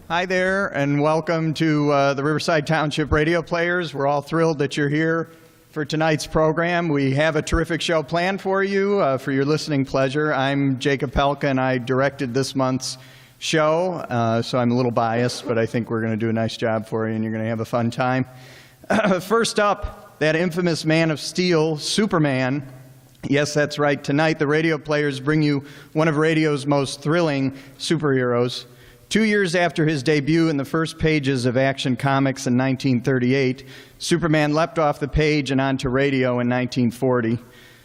Hi there, and welcome to the Riverside Township Radio Players. We're all thrilled that you're here for tonight's program. We have a terrific show planned for you for your listening pleasure. I'm Jacob Pelka, and I directed this month's show, so I'm a little biased, but I think we're going to do a nice job for you, and you're going to have a fun time. First up, that infamous Man of Steel, Superman. Yes, that's right. Tonight, the Radio Players bring you one of radio's most thrilling superheroes. 2 years after his debut in the first pages of Action Comics in 1938, Superman leapt off the page and onto radio in 1940.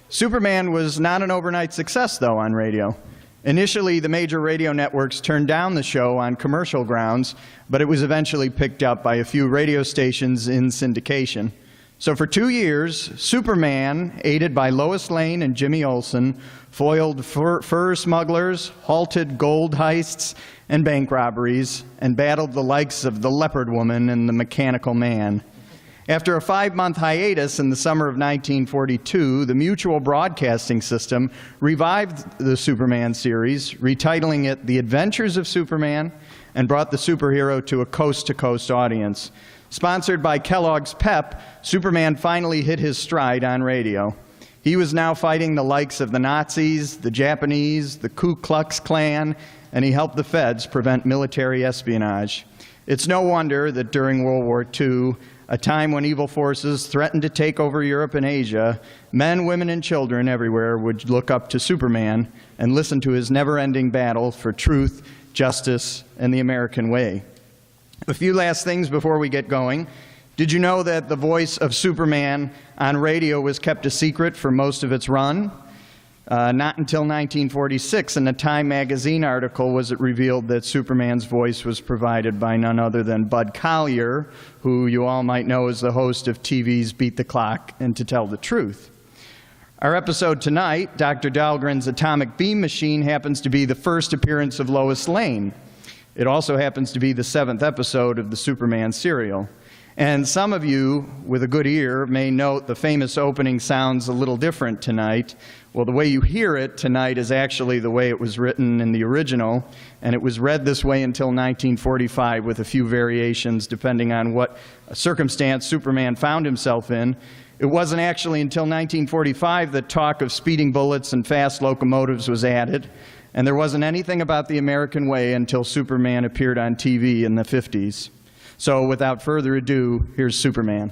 Superman was not an overnight success, though, on radio. Initially, the major radio networks turned down the show on commercial grounds, but it was eventually picked up by a few radio stations in syndication. So for 2 years, Superman, aided by Lois Lane and Jimmy Olsen, foiled fur smugglers, halted gold heists and bank robberies, and battled the likes of the Leopard Woman and the Mechanical Man. After a 5-month hiatus in the summer of 1942, the Mutual Broadcasting System revived the Superman series, retitling it The Adventures of Superman, and brought the superhero to a coast-to-coast audience. Sponsored by Kellogg's Pep, Superman finally hit his stride on radio. He was now fighting the likes of the Nazis, the Japanese, the Ku Klux Klan, and he helped the feds prevent military espionage. It's no wonder that during World War II, a time when evil forces threatened to take over Europe and Asia, men, women, and children everywhere would look up to Superman and listen to his never-ending battle for truth, justice, and the American way. A few last things before we get going. Did you know that the voice of Superman on radio was kept a secret for most of its run? Not until 1946, in a Time magazine article, was it revealed that Superman's voice was provided by none other than Bud Collyer, who you all might know as the host of TV's Beat the Clock and To Tell the Truth. Our episode tonight, Dr. Dalhgren's Atomic Beam Machine, happens to be the first appearance of Lois Lane. It also happens to be the 7th episode of the Superman serial. And some of you, with a good ear, may note the famous opening sounds a little different tonight. Well, the way you hear it tonight is actually the way it was written in the original, and it was read this way until 1945 with a few variations depending on what circumstance Superman found himself in. It wasn't actually until 1945 that talk of speeding bullets and fast locomotives was added, and there wasn't anything about the American way until Superman appeared on TV in the 50s. So without further ado, here's Superman.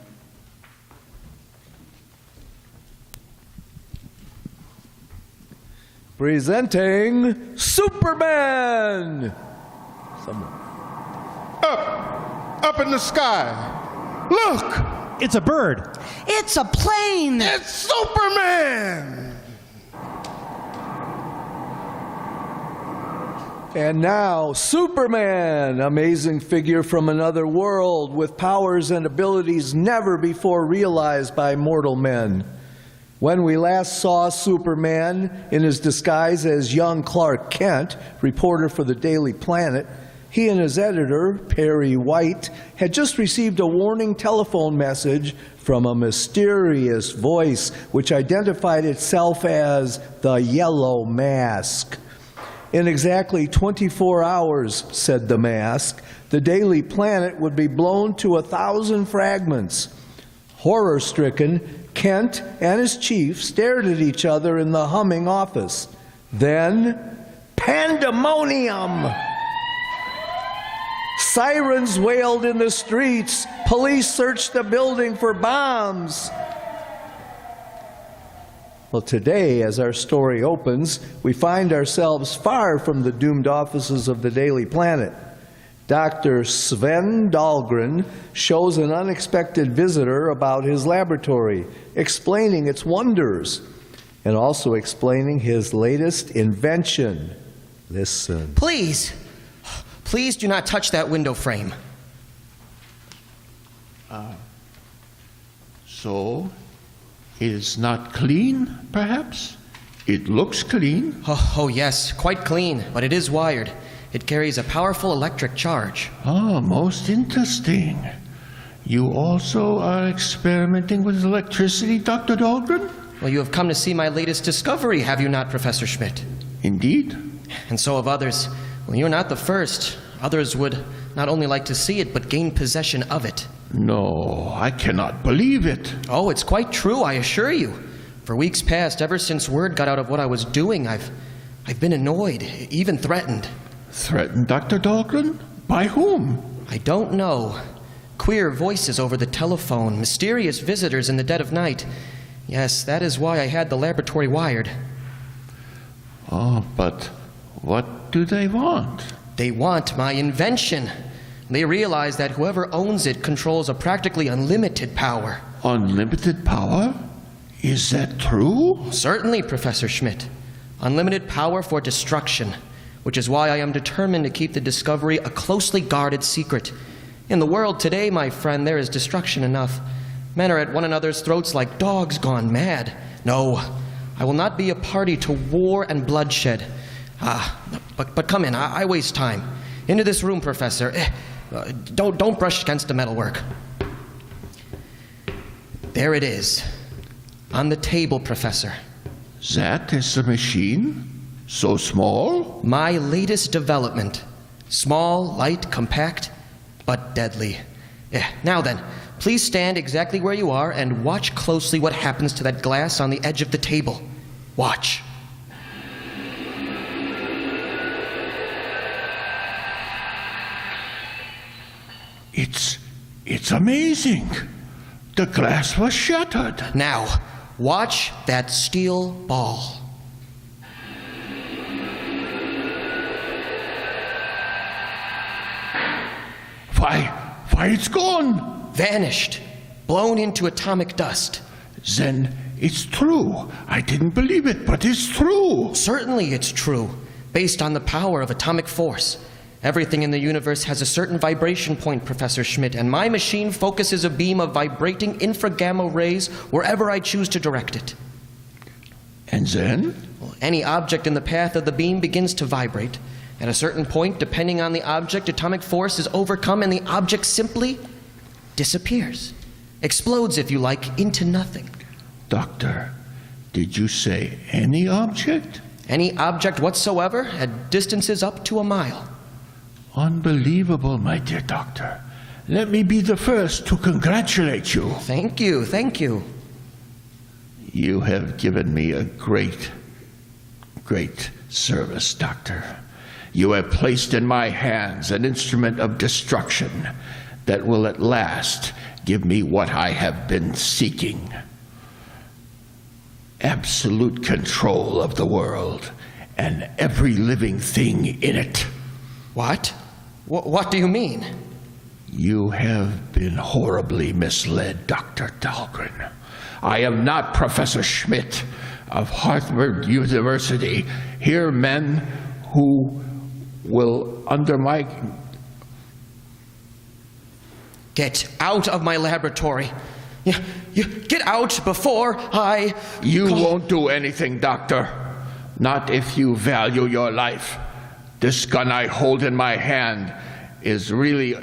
Presenting Superman! Up in the sky. Look! It's a bird. It's a plane! It's Superman! And now, Superman, amazing figure from another world with powers and abilities never before realized by mortal men. When we last saw Superman in his disguise as young Clark Kent, reporter for the Daily Planet, he and his editor, Perry White, had just received a warning telephone message from a mysterious voice which identified itself as the Yellow Mask. In exactly 24 hours, said the mask, the Daily Planet would be blown to 1,000 fragments. Horror-stricken, Kent and his chief stared at each other in the humming office. Then, pandemonium! Sirens wailed in the streets. Police searched the building for bombs. Well, today, as our story opens, we find ourselves far from the doomed offices of the Daily Planet. Dr. Sven Dalhgren shows an unexpected visitor about his laboratory, explaining its wonders, and also explaining his latest invention. Listen. Please do not touch that window frame. So, it is not clean, perhaps? It looks clean. Oh, yes, quite clean, but it is wired. It carries a powerful electric charge. Oh, most interesting. You also are experimenting with electricity, Dr. Dalhgren? Well, you have come to see my latest discovery, have you not, Professor Schmidt? Indeed. And so have others. Well, you're not the first. Others would not only like to see it, but gain possession of it. No, I cannot believe it. Oh, it's quite true, I assure you. For weeks past, ever since word got out of what I was doing, I've been annoyed, even threatened. Threatened, Dr. Dalhgren? By whom? I don't know. Queer voices over the telephone, mysterious visitors in the dead of night. Yes, that is why I had the laboratory wired. Oh, but what do they want? They want my invention. They realize that whoever owns it controls a practically unlimited power. Unlimited power? Is that true? Certainly, Professor Schmidt. Unlimited power for destruction, which is why I am determined to keep the discovery a closely guarded secret. In the world today, my friend, there is destruction enough. Men are at one another's throats like dogs gone mad. No, I will not be a party to war and bloodshed. But come in, I waste time. Into this room, Professor. Don't brush against the metalwork. There it is. On the table, Professor. That is a machine? So small? My latest development. Small, light, compact, but deadly. Now then, please stand exactly where you are and watch closely what happens to that glass on the edge of the table. Watch. It's amazing. The glass was shattered. Now, watch that steel ball. Why, it's gone. Vanished. Blown into atomic dust. Then it's true. I didn't believe it, but it's true. Certainly it's true, based on the power of atomic force. Everything in the universe has a certain vibration point, Professor Schmidt, and my machine focuses a beam of vibrating infragamma rays wherever I choose to direct it. And then? Well, any object in the path of the beam begins to vibrate. At a certain point, depending on the object, atomic force is overcome and the object simply disappears. Explodes, if you like, into nothing. Doctor, did you say any object? Any object whatsoever at distances up to a mile. Unbelievable, my dear doctor. Let me be the first to congratulate you. Thank you, thank you. You have given me a great service, doctor. You have placed in my hands an instrument of destruction that will at last give me what I have been seeking. Absolute control of the world and every living thing in it. What? What do you mean? You have been horribly misled, Dr. Dalhgren. I am not Professor Schmidt of Harvard University. Here, men who will, under my... Get out of my laboratory. You get out before I... You won't do anything, Doctor. Not if you value your life. This gun I hold in my hand is really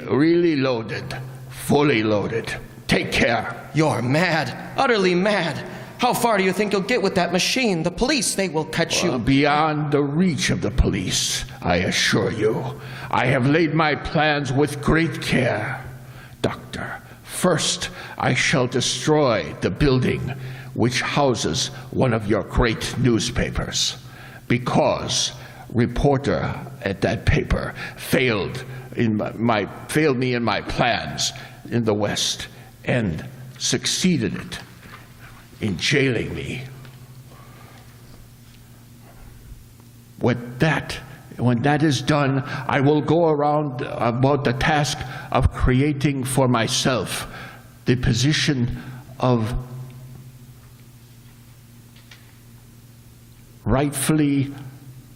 loaded. Fully loaded. Take care. You're mad. Utterly mad. How far do you think you'll get with that machine? The police, they will catch you. Beyond the reach of the police, I assure you. I have laid my plans with great care. Doctor, first I shall destroy the building which houses one of your great newspapers, because reporter at that paper failed me in my plans in the West and succeeded in jailing me. When that is done, I will go around about the task of creating for myself the position of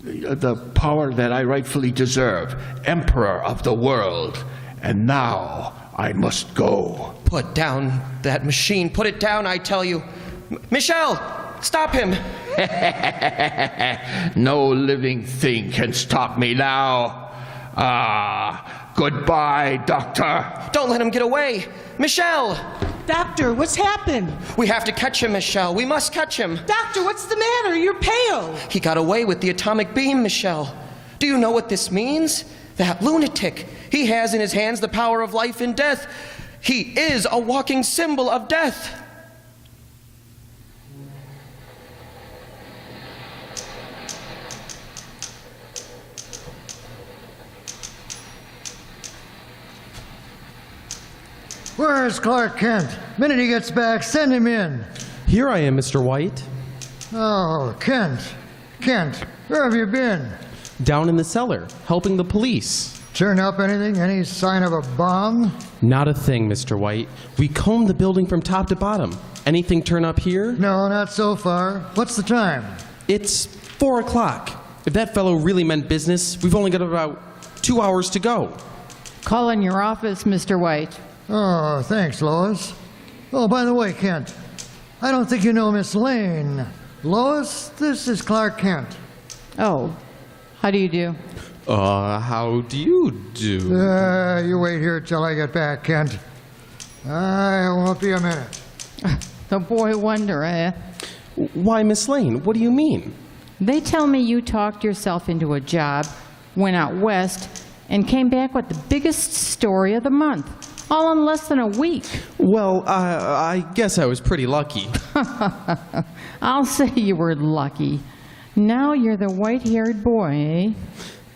the power that I rightfully deserve, Emperor of the world. And now I must go. Put down that machine. Put it down, I tell you. Michel, stop him. No living thing can stop me now. Goodbye, Doctor. Don't let him get away. Michel! Doctor, what's happened? We have to catch him, Michel. We must catch him. Doctor, what's the matter? You're pale. He got away with the atomic beam, Michel. Do you know what this means? That lunatic! He has in his hands the power of life and death. He is a walking symbol of death. Where's Clark Kent? Minute he gets back, send him in. Here I am, Mr. White. Oh, Kent. Kent, where have you been? Down in the cellar, helping the police. Turn up anything? Any sign of a bomb? Not a thing, Mr. White. We combed the building from top to bottom. Anything turn up here? No, not so far. What's the time? It's 4 o'clock. If that fellow really meant business, we've only got about 2 hours to go. Call in your office, Mr. White. Oh, thanks, Lois. Oh, by the way, Kent, I don't think you know Miss Lane. Lois, this is Clark Kent. Oh, how do you do? How do you do? You wait here till I get back, Kent. I won't be a minute. The boy wonder, eh? Why, Miss Lane, what do you mean? They tell me you talked yourself into a job, went out west, and came back with the biggest story of the month, all in less than a week. Well, I guess I was pretty lucky. I'll say you were lucky. Now you're the white-haired boy, eh?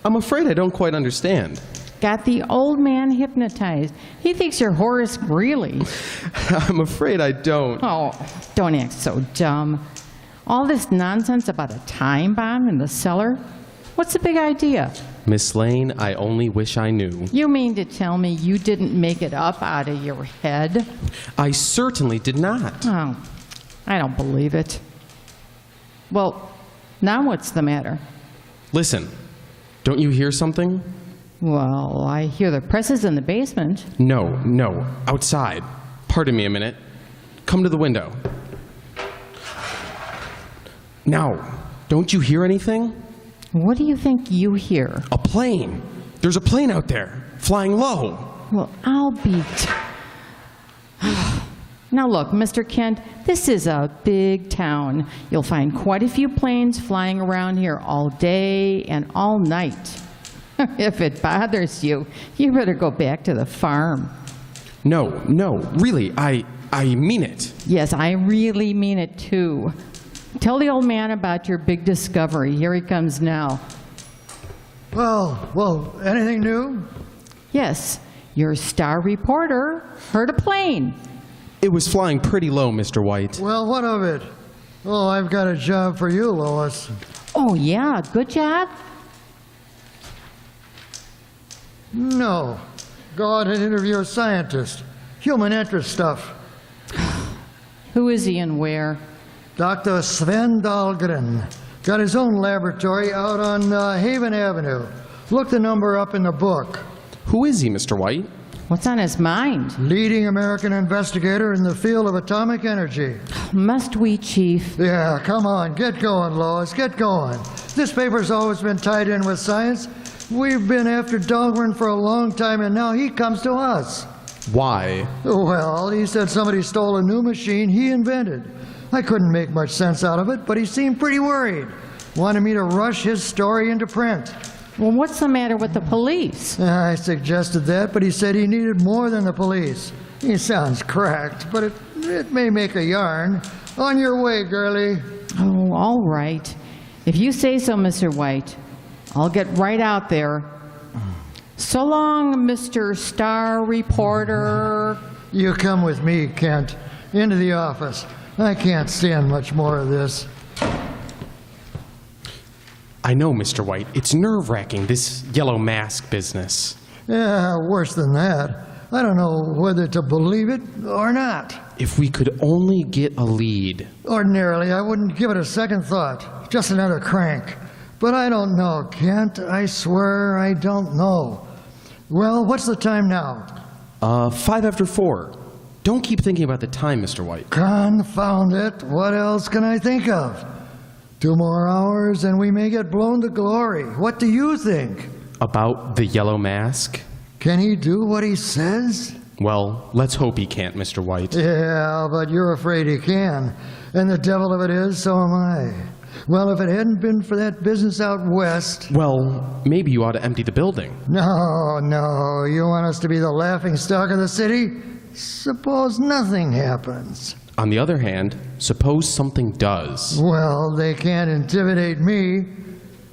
I'm afraid I don't quite understand. Got the old man hypnotized. He thinks you're Horace Greeley. I'm afraid I don't. Oh, don't act so dumb. All this nonsense about a time bomb in the cellar? What's the big idea? Miss Lane, I only wish I knew. You mean to tell me you didn't make it up out of your head? I certainly did not. Oh, I don't believe it. Well, now what's the matter? Listen, don't you hear something? Well, I hear the presses in the basement. No, outside. Pardon me a minute. Come to the window. Now, don't you hear anything? What do you think you hear? A plane. There's a plane out there, flying low. Well, I'll be... Now look, Mr. Kent, this is a big town. You'll find quite a few planes flying around here all day and all night. If it bothers you, you better go back to the farm. No, really, I mean it. Yes, I really mean it too. Tell the old man about your big discovery. Here he comes now. Well, anything new? Yes, your star reporter heard a plane. It was flying pretty low, Mr. White. Well, what of it? Oh, I've got a job for you, Lois. Oh yeah, good job. No. Go out and interview a scientist. Human interest stuff. Who is he and where? Dr. Sven Dalhgren. Got his own laboratory out on Haven Avenue. Look the number up in the book. Who is he, Mr. White? What's on his mind? Leading American investigator in the field of atomic energy. Must we, Chief? Yeah, come on, get going, Lois, get going. This paper's always been tied in with science. We've been after Dalhgren for a long time, and now he comes to us. Why? Well, he said somebody stole a new machine he invented. I couldn't make much sense out of it, but he seemed pretty worried. Wanted me to rush his story into print. Well, what's the matter with the police? I suggested that, but he said he needed more than the police. He sounds cracked, but it may make a yarn. On your way, girlie. Oh, all right. If you say so, Mr. White, I'll get right out there. So long, Mr. Star Reporter. You come with me, Kent, into the office. I can't stand much more of this. I know, Mr. White. It's nerve-wracking, this yellow mask business. Yeah, worse than that. I don't know whether to believe it or not. If we could only get a lead. Ordinarily, I wouldn't give it a second thought. Just another crank. But I don't know, Kent. I swear I don't know. Well, what's the time now? 5 after 4. Don't keep thinking about the time, Mr. White. Confound it. What else can I think of? 2 more hours and we may get blown to glory. What do you think? About the yellow mask? Can he do what he says? Well, let's hope he can't, Mr. White. Yeah, but you're afraid he can. And the devil of it is, so am I. Well, if it hadn't been for that business out west... Well, maybe you ought to empty the building. No, you want us to be the laughing stock of the city? Suppose nothing happens. On the other hand, suppose something does. Well, they can't intimidate me.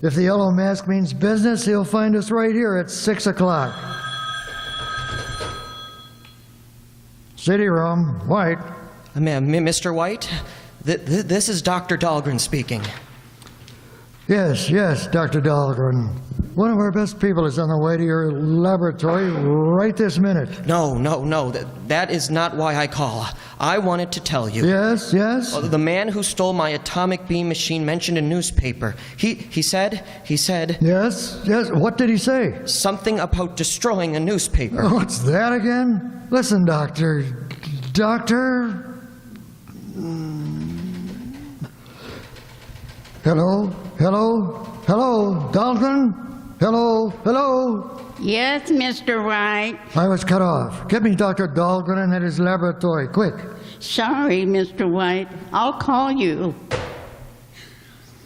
If the yellow mask means business, he'll find us right here at 6 o'clock. City room, White. Mr. White, this is Dr. Dalhgren speaking. Yes, Dr. Dalhgren. One of our best people is on the way to your laboratory right this minute. No, that is not why I call. I wanted to tell you. Yes? The man who stole my atomic beam machine mentioned a newspaper. He said... Yes, what did he say? Something about destroying a newspaper. What's that again? Listen, Doctor... Hello, Dalhgren? Hello? Yes, Mr. White. I was cut off. Get me Dr. Dalhgren at his laboratory, quick. Sorry, Mr. White. I'll call you.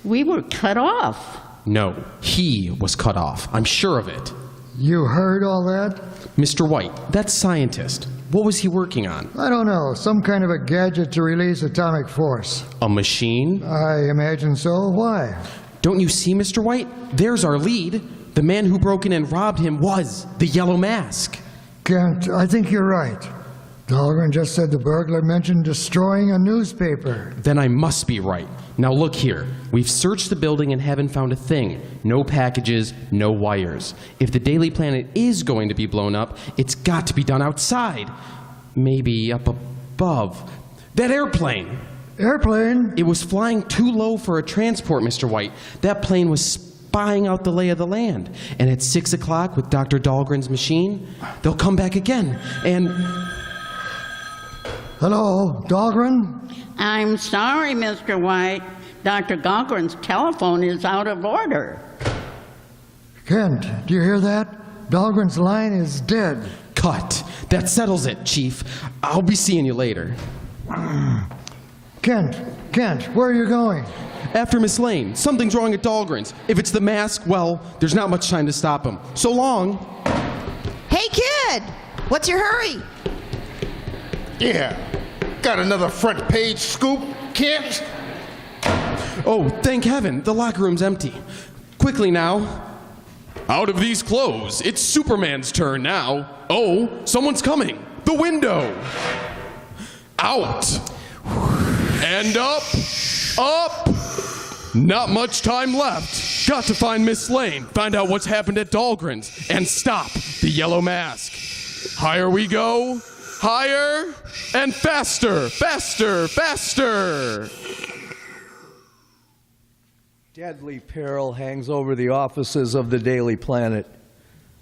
We were cut off. No, he was cut off. I'm sure of it. You heard all that? Mr. White, that scientist, what was he working on? I don't know. Some kind of a gadget to release atomic force. A machine? I imagine so. Why? Don't you see, Mr. White? There's our lead. The man who broke in and robbed him was the Yellow Mask. Kent, I think you're right. Dalhgren just said the burglar mentioned destroying a newspaper. Then I must be right. Now look here. We've searched the building and haven't found a thing. No packages, no wires. If the Daily Planet is going to be blown up, it's got to be done outside. Maybe up above. That airplane! Airplane? It was flying too low for a transport, Mr. White. That plane was spying out the lay of the land. And at 6 o'clock with Dr. Dahlgren's machine, they'll come back again. And... Hello, Dalhgren? I'm sorry, Mr. White. Dr. Dahlgren's telephone is out of order. Kent, do you hear that? Dahlgren's line is dead. Cut. That settles it, Chief. I'll be seeing you later. Kent, where are you going? After Miss Lane. Something's wrong at Dahlgren's. If it's the mask, well, there's not much time to stop him. So long. Hey, kid! What's your hurry? Yeah. Got another front page scoop, Kent? Oh, thank heaven. The locker room's empty. Quickly now. Out of these clothes. It's Superman's turn now. Oh, someone's coming. The window. Out. And up. Not much time left. Got to find Miss Lane, find out what's happened at Dahlgren's, and stop the Yellow Mask. Higher we go. Higher and faster. Deadly peril hangs over the offices of the Daily Planet.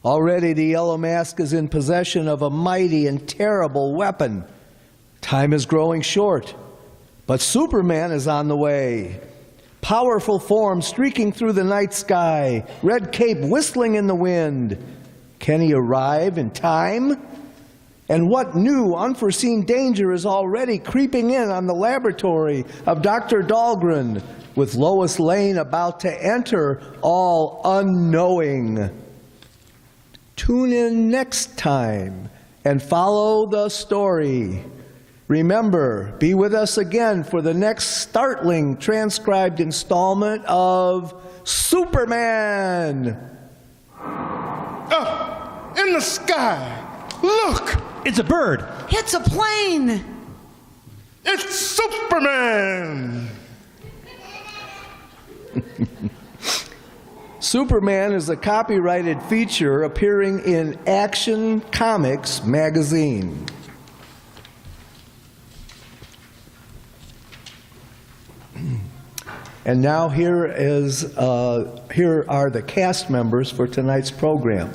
Already the Yellow Mask is in possession of a mighty and terrible weapon. Time is growing short, but Superman is on the way. Powerful form streaking through the night sky, red cape whistling in the wind. Can he arrive in time? And what new, unforeseen danger is already creeping in on the laboratory of Dr. Dalhgren, with Lois Lane about to enter, all unknowing? Tune in next time and follow the story. Remember, be with us again for the next startling transcribed installment of Superman. Up in the sky. Look, It's a bird. It's a plane! it's Superman. Superman is a copyrighted feature appearing in Action Comics magazine. And now here are the cast members for tonight's program.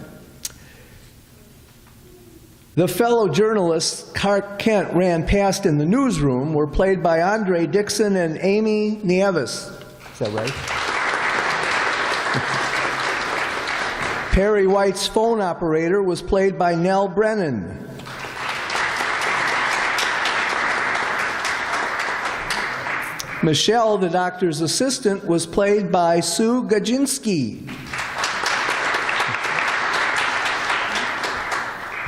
The fellow journalists Clark Kent ran past in the newsroom were played by Andre Dixon and Amy Nieves. Is that right? Perry White's phone operator was played by Nell Brennan. Michelle, the doctor's assistant, was played by Sue Gajinski.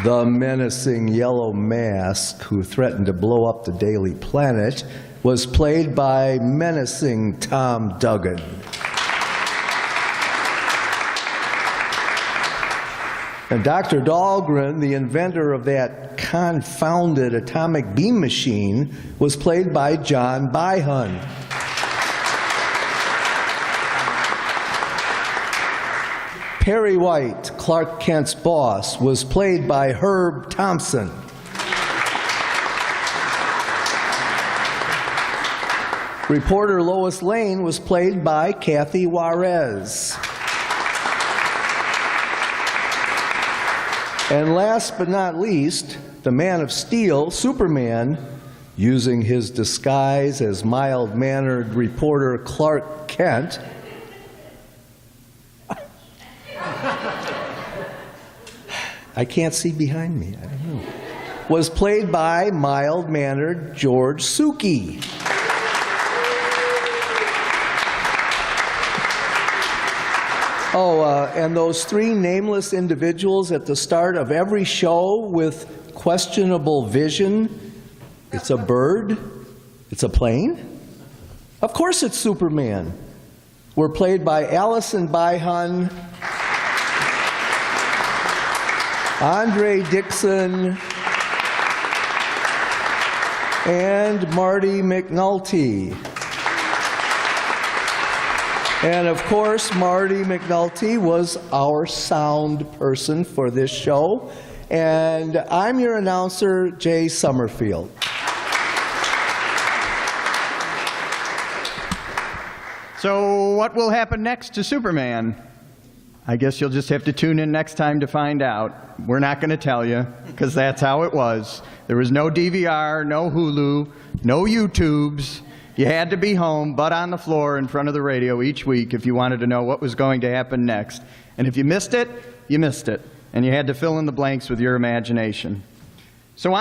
The menacing yellow mask who threatened to blow up the Daily Planet was played by menacing Tom Duggan. And Dr. Dalhgren, the inventor of that confounded atomic beam machine, was played by John Byhun. Perry White, Clark Kent's boss, was played by Herb Thompson. Reporter Lois Lane was played by Kathy Juarez. And last but not least, the Man of Steel, Superman, using his disguise as mild-mannered reporter Clark Kent, I can't see behind me, I don't know, was played by mild-mannered George Suki. Oh, and those three nameless individuals at the start of every show with questionable vision. It's a bird. It's a plane. Of course it's Superman. Were played by Allison Byhun, Andre Dixon, and Marty McNulty. And of course, Marty McNulty was our sound person for this show. And I'm your announcer, Jay Summerfield. So what will happen next to Superman? I guess you'll just have to tune in next time to find out. We're not going to tell you, because that's how it was. There was no DVR, no Hulu, no YouTubes. You had to be home, butt on the floor in front of the radio each week if you wanted to know what was going to happen next. And if you missed it, you missed it. And you had to fill in the blanks with your imagination. So